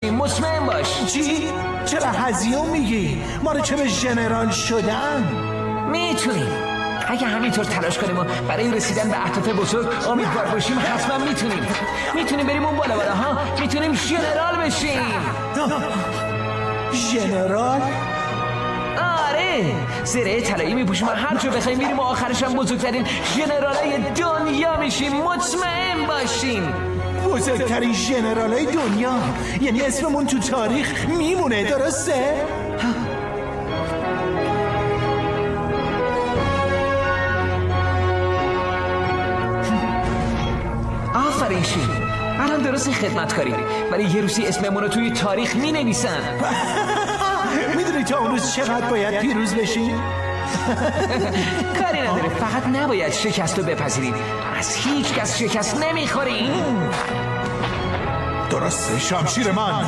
مطمئن باش. چی؟ چرا هزیون میگی؟ ما رو چه به ژنرال شدن؟ میتونیم اگه همینطور تلاش کنیم و برای رسیدن به اهداف بزرگ امیدوار باشیم حتما میتونیم بریم اون بالا ها. میتونیم ژنرال بشیم. ژنرال؟ آره زره طلایی میپوشیم و هر جا بخوایم میریم و آخرش هم بزرگترین ژنرالای دنیا میشیم. مطمئن باشیم. بزرگترین ژنرالای دنیا؟ یعنی اسممون تو تاریخ میمونه، درسته؟ آفرین شیم. الان درست خدمت کاری ولی یه روزی اسممون رو توی تاریخ مینویسن. میدونی تا اون روز چقدر باید پیروز بشیم؟ کاری نداره، فقط نباید شکست رو بپذیریم. از هیچ کس شکست نمیخوریم. درسته شمشیر من.